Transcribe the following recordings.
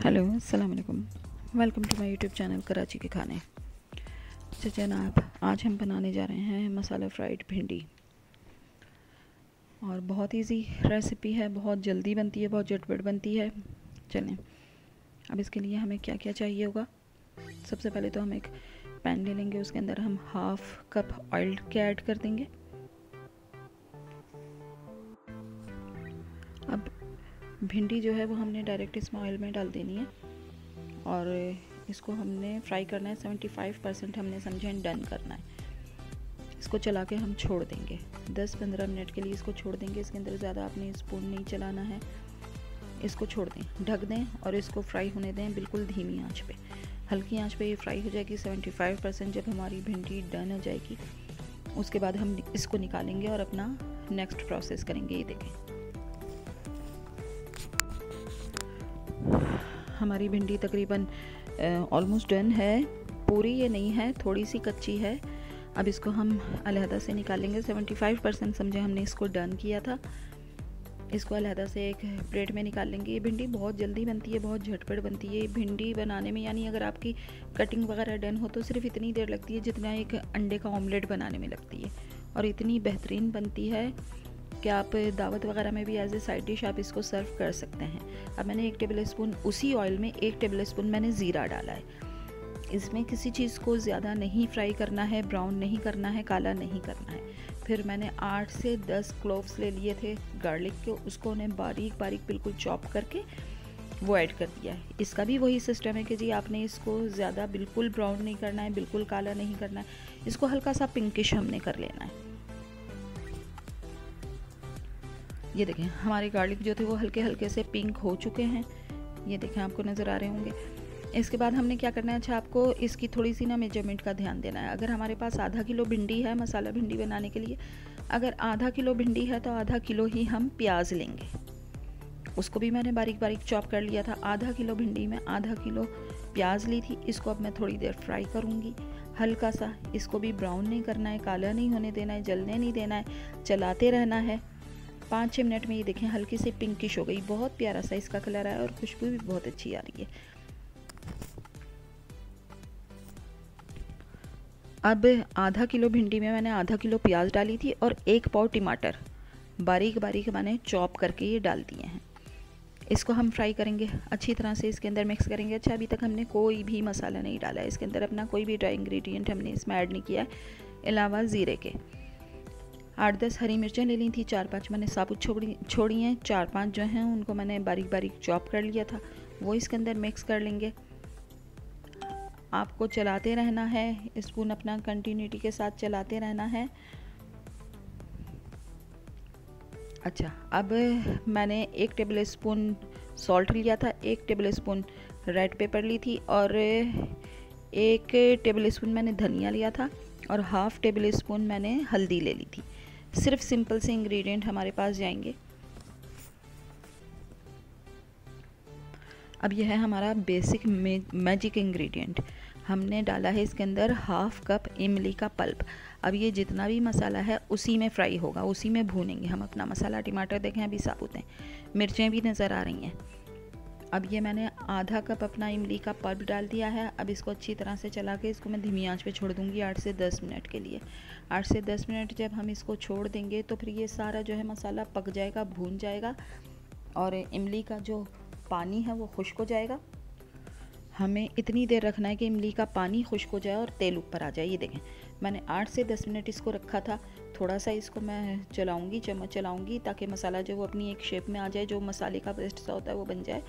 Hello अस्सलाम वालेकुम। Welcome to my YouTube channel Karachi के खाने। तो जनाब, आज हम बनाने जा रहे हैं मसाला फ्राइड भिंडी। और बहुत इजी रेसिपी है, बहुत जल्दी बनती है, बहुत झटपट बनती है। चलें, अब इसके लिए हमें क्या क्या चाहिए होगा। सबसे पहले तो हम एक पैन ले लेंगे, उसके अंदर हम हाफ़ कप ऑयल के ऐड कर देंगे। अब भिंडी जो है वो हमने डायरेक्ट इसमें ऑयल में डाल देनी है और इसको हमने फ्राई करना है। 75% हमने समझे डन करना है। इसको चला के हम छोड़ देंगे 10-15 मिनट के लिए। इसको छोड़ देंगे, इसके अंदर ज़्यादा आपने स्पून नहीं चलाना है। इसको छोड़ दें, ढक दें और इसको फ्राई होने दें बिल्कुल धीमी आंच पे। हल्की आंच पे ये फ्राई हो जाएगी। 75% जब हमारी भिंडी डन हो जाएगी, उसके बाद हम इसको निकालेंगे और अपना नेक्स्ट प्रोसेस करेंगे। ये देखें, हमारी भिंडी तकरीबन ऑलमोस्ट डन है। पूरी ये नहीं है, थोड़ी सी कच्ची है। अब इसको हम अलहदा से निकालेंगे। 75% समझे हमने इसको डन किया था। इसको अलहदा से एक प्लेट में निकाल लेंगे। ये भिंडी बहुत जल्दी बनती है, बहुत झटपट बनती है। भिंडी बनाने में यानी अगर आपकी कटिंग वगैरह डन हो तो सिर्फ इतनी देर लगती है जितना एक अंडे का ऑमलेट बनाने में लगती है। और इतनी बेहतरीन बनती है कि आप दावत वगैरह में भी एज ए साइड डिश आप इसको सर्व कर सकते हैं। अब मैंने 1 टेबल स्पून उसी ऑयल में 1 टेबल स्पून मैंने ज़ीरा डाला है। इसमें किसी चीज़ को ज़्यादा नहीं फ्राई करना है, ब्राउन नहीं करना है, काला नहीं करना है। फिर मैंने 8 से 10 क्लोव्स ले लिए थे गार्लिक के, उसको उन्हें बारीक बारीक बिल्कुल चॉप करके वो ऐड कर दिया है। इसका भी वही सिस्टम है कि जी आपने इसको ज़्यादा बिल्कुल ब्राउन नहीं करना है, बिल्कुल काला नहीं करना है। इसको हल्का सा पिंकिश हमने कर लेना है। ये देखें, हमारे गार्लिक जो थे वो हल्के हल्के से पिंक हो चुके हैं। ये देखें, आपको नज़र आ रहे होंगे। इसके बाद हमने क्या करना है, अच्छा आपको इसकी थोड़ी सी ना मेजरमेंट का ध्यान देना है। अगर हमारे पास आधा किलो भिंडी है मसाला भिंडी बनाने के लिए, अगर आधा किलो भिंडी है तो आधा किलो ही हम प्याज लेंगे। उसको भी मैंने बारीक बारीक चॉप कर लिया था। आधा किलो भिंडी में आधा किलो प्याज ली थी। इसको अब मैं थोड़ी देर फ्राई करूँगी हल्का सा। इसको भी ब्राउन नहीं करना है, काला नहीं होने देना है, जलने नहीं देना है, चलाते रहना है। 5-6 मिनट में ये देखें हल्की सी पिंकिश हो गई। बहुत प्यारा सा इसका कलर आया और खुशबू भी बहुत अच्छी आ रही है। अब आधा किलो भिंडी में मैंने आधा किलो प्याज डाली थी और 1 पाव टमाटर बारीक बारीक मैंने चॉप करके ये डाल दिए हैं। इसको हम फ्राई करेंगे अच्छी तरह से, इसके अंदर मिक्स करेंगे। अच्छा, अभी तक हमने कोई भी मसाला नहीं डाला है इसके अंदर, अपना कोई भी ड्राई इंग्रेडिएंट हमने इसमें ऐड नहीं किया है अलावा ज़ीरे के। 8-10 हरी मिर्चें ले ली थी, 4-5 मैंने साबुत छोड़ी हैं, 4-5 जो हैं उनको मैंने बारीक बारीक चॉप कर लिया था। वो इसके अंदर मिक्स कर लेंगे। आपको चलाते रहना है, स्पून अपना कंटिन्यूटी के साथ चलाते रहना है। अच्छा, अब मैंने 1 टेबल स्पून सॉल्ट लिया था, 1 टेबल स्पून रेड पेपर ली थी और 1 टेबल स्पून मैंने धनिया लिया था और हाफ़ टेबल स्पून मैंने हल्दी ले ली थी। सिर्फ सिंपल से इंग्रेडिएंट हमारे पास जाएंगे। अब यह है हमारा बेसिक मैजिक इंग्रेडिएंट। हमने डाला है इसके अंदर हाफ़ कप इमली का पल्प। अब ये जितना भी मसाला है उसी में फ्राई होगा, उसी में भूनेंगे हम अपना मसाला। टमाटर देखें अभी साबुत हैं, मिर्चें भी नज़र आ रही हैं। अब ये मैंने आधा कप अपना इमली का पल्प डाल दिया है। अब इसको अच्छी तरह से चला के इसको मैं धीमी आंच पे छोड़ दूँगी 8 से 10 मिनट के लिए। 8 से 10 मिनट जब हम इसको छोड़ देंगे तो फिर ये सारा जो है मसाला पक जाएगा, भून जाएगा और इमली का जो पानी है वो खुश्क हो जाएगा। हमें इतनी देर रखना है कि इमली का पानी खुश्क हो जाए और तेल ऊपर आ जाए। ये देखें, मैंने 8 से 10 मिनट इसको रखा था। थोड़ा सा इसको मैं चलाऊंगी, चम्मच चलाऊंगी ताकि मसाला जो वो अपनी एक शेप में आ जाए, जो मसाले का पेस्ट सा होता है वो बन जाए।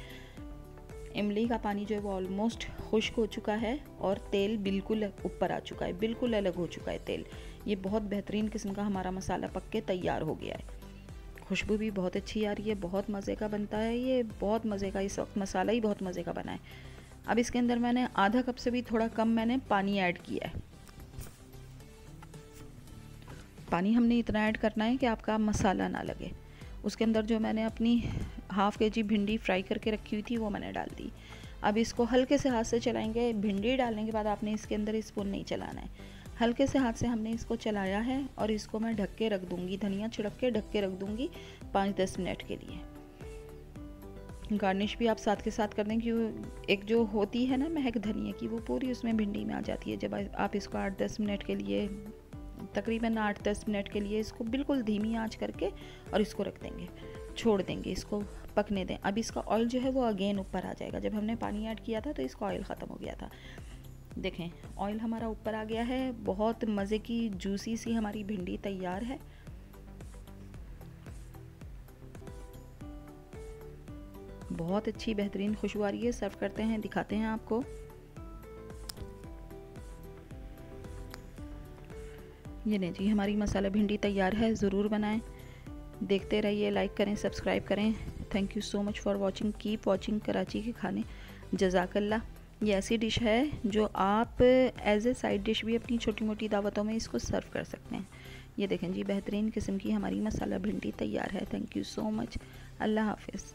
इमली का पानी जो है वो ऑलमोस्ट खुश्क हो चुका है और तेल बिल्कुल ऊपर आ चुका है, बिल्कुल अलग हो चुका है तेल। ये बहुत बेहतरीन किस्म का हमारा मसाला पक के तैयार हो गया है। खुशबू भी बहुत अच्छी आ रही है, बहुत मज़े का बनता है ये, बहुत मज़े का। इस वक्त मसाला ही बहुत मज़े का बना है। अब इसके अंदर मैंने आधा कप से भी थोड़ा कम मैंने पानी ऐड किया है। पानी हमने इतना ऐड करना है कि आपका मसाला ना लगे। उसके अंदर जो मैंने अपनी हाफ़ kg भिंडी फ्राई करके रखी हुई थी वो मैंने डाल दी। अब इसको हल्के से हाथ से चलाएंगे। भिंडी डालने के बाद आपने इसके अंदर स्पून नहीं चलाना है, हल्के से हाथ से हमने इसको चलाया है और इसको मैं ढक के रख दूँगी, धनिया छिड़क के ढक के रख दूँगी 5-10 मिनट के लिए। गार्निश भी आप साथ के साथ कर दें, क्योंकि एक जो होती है ना महक धनिया की, वो पूरी उसमें भिंडी में आ जाती है। जब आप इसको 8-10 मिनट के लिए, तकरीबन 8-10 मिनट के लिए इसको बिल्कुल धीमी आंच करके और इसको रख देंगे, छोड़ देंगे, इसको पकने दें। अब इसका ऑयल जो है वो अगेन ऊपर आ जाएगा। जब हमने पानी ऐड किया था तो इसका ऑयल ख़त्म हो गया था। देखें ऑयल हमारा ऊपर आ गया है। बहुत मज़े की जूसी सी हमारी भिंडी तैयार है। बहुत अच्छी बेहतरीन खुशबू आ रही है। सर्व करते हैं, दिखाते हैं आपको। ये नहीं जी, हमारी मसाला भिंडी तैयार है। ज़रूर बनाएं, देखते रहिए, लाइक करें, सब्सक्राइब करें। Thank you so much for watching. Keep watching Karachi के खाने। जज़ाकल्लाह। ये ऐसी डिश है जो आप एज ए साइड डिश भी अपनी छोटी मोटी दावतों में इसको सर्व कर सकते हैं। ये देखें जी, बेहतरीन किस्म की हमारी मसाला भिंडी तैयार है। Thank you so much. Allah हाफिज़।